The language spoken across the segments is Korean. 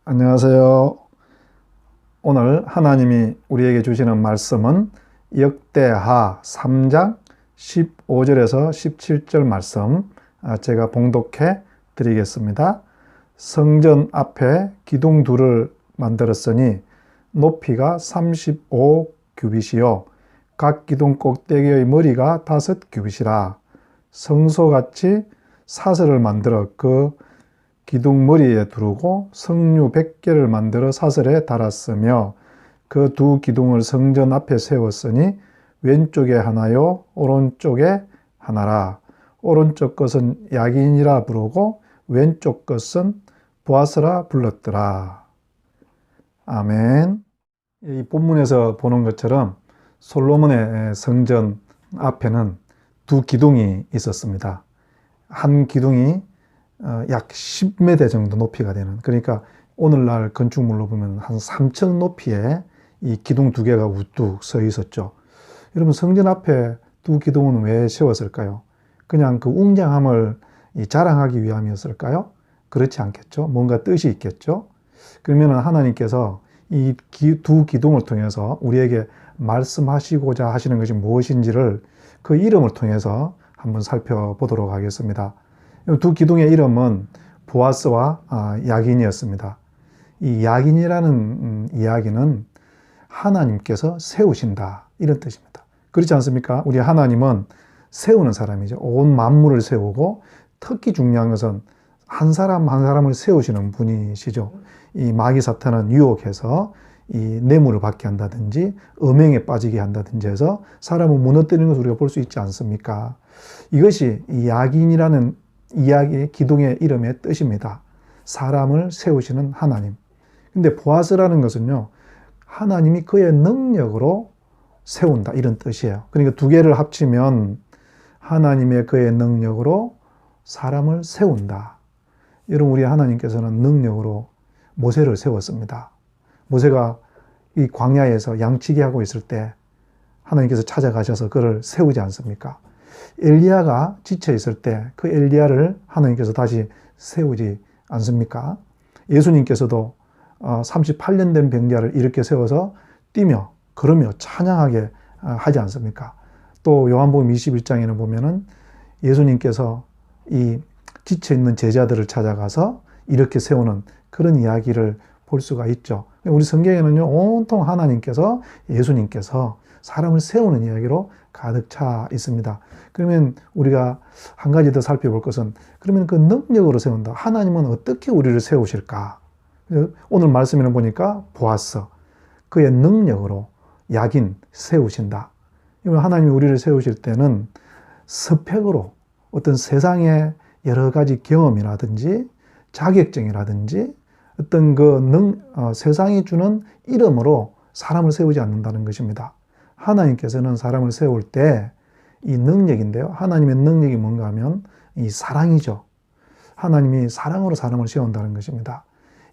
안녕하세요. 오늘 하나님이 우리에게 주시는 말씀은 역대하 3장 15절에서 17절 말씀 제가 봉독해 드리겠습니다. 성전 앞에 기둥 둘을 만들었으니 높이가 35규빗이요 각 기둥 꼭대기의 머리가 5규빗이라. 성소같이 사슬을 만들어 그 기둥 머리에 두르고 석류 100개를 만들어 사슬에 달았으며 그 두 기둥을 성전 앞에 세웠으니 왼쪽에 하나요 오른쪽에 하나라. 오른쪽 것은 야긴이라 부르고 왼쪽 것은 보아스라 불렀더라. 아멘. 이 본문에서 보는 것처럼 솔로몬의 성전 앞에는 두 기둥이 있었습니다. 한 기둥이 약 10m 정도 높이가 되는, 그러니까 오늘날 건축물로 보면 한 3층 높이에 이 기둥 두 개가 우뚝 서 있었죠. 여러분, 성전 앞에 두 기둥은 왜 세웠을까요? 그냥 그 웅장함을 자랑하기 위함이었을까요? 그렇지 않겠죠. 뭔가 뜻이 있겠죠. 그러면 하나님께서 이 두 기둥을 통해서 우리에게 말씀하시고자 하시는 것이 무엇인지를 그 이름을 통해서 한번 살펴보도록 하겠습니다. 두 기둥의 이름은 보아스와 야긴이었습니다. 이 야긴이라는 이야기는 하나님께서 세우신다, 이런 뜻입니다. 그렇지 않습니까? 우리 하나님은 세우는 사람이죠. 온 만물을 세우고 특히 중요한 것은 한 사람 한 사람을 세우시는 분이시죠. 이 마귀 사탄은 유혹해서 이 뇌물을 받게 한다든지 음행에 빠지게 한다든지 해서 사람을 무너뜨리는 것을 우리가 볼 수 있지 않습니까? 이것이 이 야긴이라는 이야기의 기둥의 이름의 뜻입니다. 사람을 세우시는 하나님. 근데 보아스라는 것은요, 하나님이 그의 능력으로 세운다, 이런 뜻이에요. 그러니까 두 개를 합치면 하나님의 그의 능력으로 사람을 세운다. 여러분, 우리 하나님께서는 능력으로 모세를 세웠습니다. 모세가 이 광야에서 양치기 하고 있을 때 하나님께서 찾아가셔서 그를 세우지 않습니까? 엘리야가 지쳐 있을 때 그 엘리야를 하나님께서 다시 세우지 않습니까? 예수님께서도 38년 된 병자를 이렇게 세워서 뛰며 걸으며 찬양하게 하지 않습니까? 또 요한복음 21장에는 보면은 예수님께서 이 지쳐 있는 제자들을 찾아가서 이렇게 세우는 그런 이야기를 볼 수가 있죠. 우리 성경에는요, 온통 하나님께서, 예수님께서 사람을 세우는 이야기로 가득 차 있습니다. 그러면 우리가 한 가지 더 살펴볼 것은, 그러면 그 능력으로 세운다. 하나님은 어떻게 우리를 세우실까? 오늘 말씀에는 보니까 보아스, 그의 능력으로 야긴 세우신다. 하나님이 우리를 세우실 때는 스펙으로 어떤 세상의 여러 가지 경험이라든지 자격증이라든지 어떤 세상이 주는 이름으로 사람을 세우지 않는다는 것입니다. 하나님께서는 사람을 세울 때 이 능력인데요. 하나님의 능력이 뭔가 하면 이 사랑이죠. 하나님이 사랑으로 사람을 세운다는 것입니다.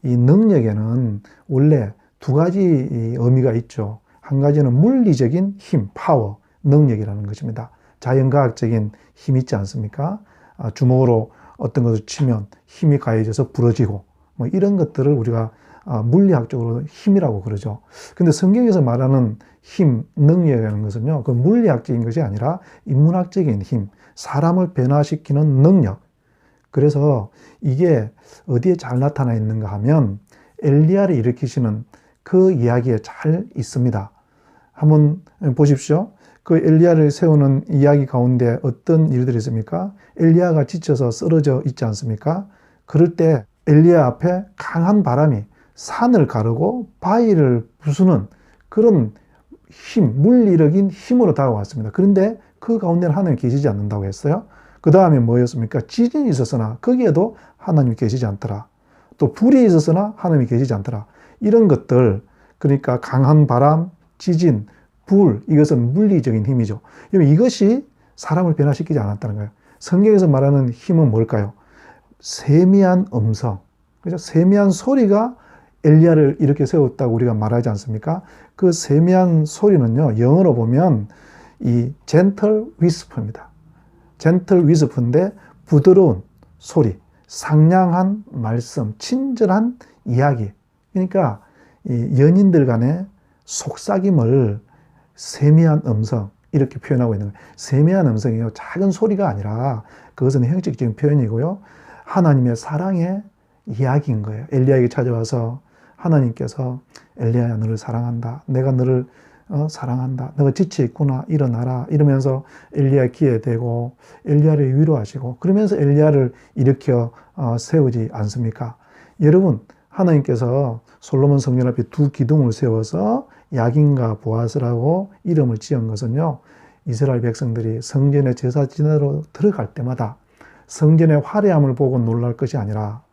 이 능력에는 원래 두 가지 의미가 있죠. 한 가지는 물리적인 힘, 파워, 능력이라는 것입니다. 자연과학적인 힘 있지 않습니까? 주먹으로 어떤 것을 치면 힘이 가해져서 부러지고 뭐 이런 것들을 우리가 물리학적으로 힘이라고 그러죠. 근데 성경에서 말하는 힘, 능력이라는 것은요, 그 물리학적인 것이 아니라 인문학적인 힘, 사람을 변화시키는 능력. 그래서 이게 어디에 잘 나타나 있는가 하면 엘리야를 일으키시는 그 이야기에 잘 있습니다. 한번 보십시오. 그 엘리야를 세우는 이야기 가운데 어떤 일들이 있습니까? 엘리야가 지쳐서 쓰러져 있지 않습니까? 그럴 때 엘리야 앞에 강한 바람이 산을 가르고 바위를 부수는 그런 힘, 물리적인 힘으로 다가왔습니다. 그런데 그 가운데는 하나님이 계시지 않는다고 했어요. 그 다음에 뭐였습니까? 지진이 있었으나 거기에도 하나님이 계시지 않더라. 또 불이 있었으나 하나님이 계시지 않더라. 이런 것들, 그러니까 강한 바람, 지진, 불, 이것은 물리적인 힘이죠. 이것이 사람을 변화시키지 않았다는 거예요. 성경에서 말하는 힘은 뭘까요? 세미한 음성, 그죠? 세미한 소리가 엘리야를 이렇게 세웠다고 우리가 말하지 않습니까? 그 세미한 소리는요, 영어로 보면 이 gentle whisper입니다. gentle whisper인데 부드러운 소리, 상냥한 말씀, 친절한 이야기, 그러니까 이 연인들 간의 속삭임을 세미한 음성 이렇게 표현하고 있는 거예요. 세미한 음성이요, 작은 소리가 아니라 그것은 형식적인 표현이고요, 하나님의 사랑의 이야기인 거예요. 엘리야에게 찾아와서 하나님께서 엘리야야, 너를 사랑한다. 내가 너를 사랑한다. 너가 지쳐 있구나. 일어나라. 이러면서 엘리야 귀에 대고 엘리야를 위로하시고, 그러면서 엘리야를 일으켜 세우지 않습니까? 여러분, 하나님께서 솔로몬 성전 앞에 두 기둥을 세워서 야긴과 보아스라고 이름을 지은 것은요, 이스라엘 백성들이 성전의 제사 지내러 들어갈 때마다 성전의 화려함을 보고 놀랄 것이 아니라,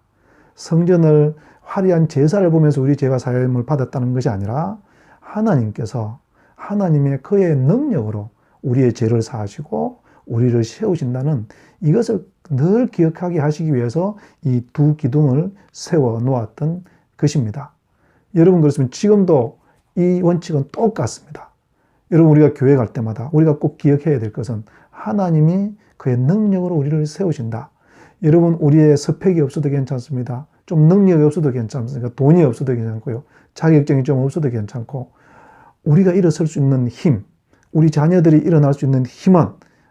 성전을 화려한 제사를 보면서 우리 죄가 사함을 받았다는 것이 아니라, 하나님께서 하나님의 그의 능력으로 우리의 죄를 사하시고 우리를 세우신다는 이것을 늘 기억하게 하시기 위해서 이 두 기둥을 세워 놓았던 것입니다. 여러분, 그렇습니다. 지금도 이 원칙은 똑같습니다. 여러분, 우리가 교회 갈 때마다 우리가 꼭 기억해야 될 것은 하나님이 그의 능력으로 우리를 세우신다. 여러분, 우리의 스펙이 없어도 괜찮습니다. 좀 능력이 없어도 괜찮습니다. 돈이 없어도 괜찮고요. 자격증이 좀 없어도 괜찮고, 우리가 일어설 수 있는 힘, 우리 자녀들이 일어날 수 있는 힘은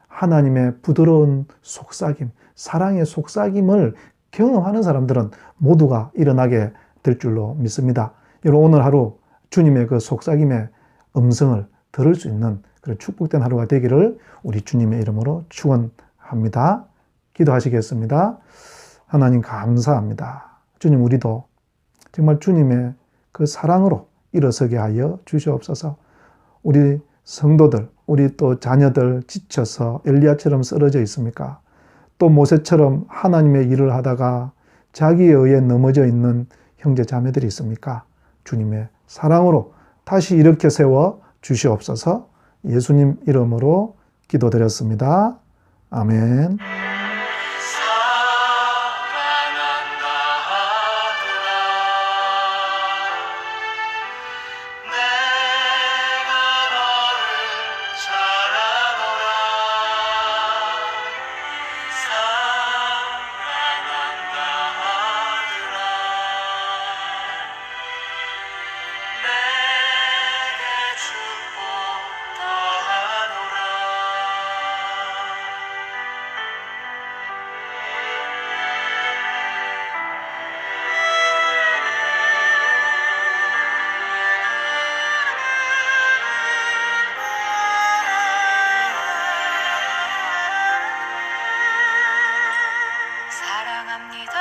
하나님의 부드러운 속삭임, 사랑의 속삭임을 경험하는 사람들은 모두가 일어나게 될 줄로 믿습니다. 여러분, 오늘 하루 주님의 그 속삭임의 음성을 들을 수 있는 그런 축복된 하루가 되기를 우리 주님의 이름으로 축원합니다. 기도하시겠습니다. 하나님, 감사합니다. 주님, 우리도 정말 주님의 그 사랑으로 일어서게 하여 주시옵소서. 우리 성도들, 우리 또 자녀들 지쳐서 엘리야처럼 쓰러져 있습니까? 또 모세처럼 하나님의 일을 하다가 자기에 의해 넘어져 있는 형제 자매들이 있습니까? 주님의 사랑으로 다시 이렇게 세워 주시옵소서. 예수님 이름으로 기도드렸습니다. 아멘. 사랑합니다.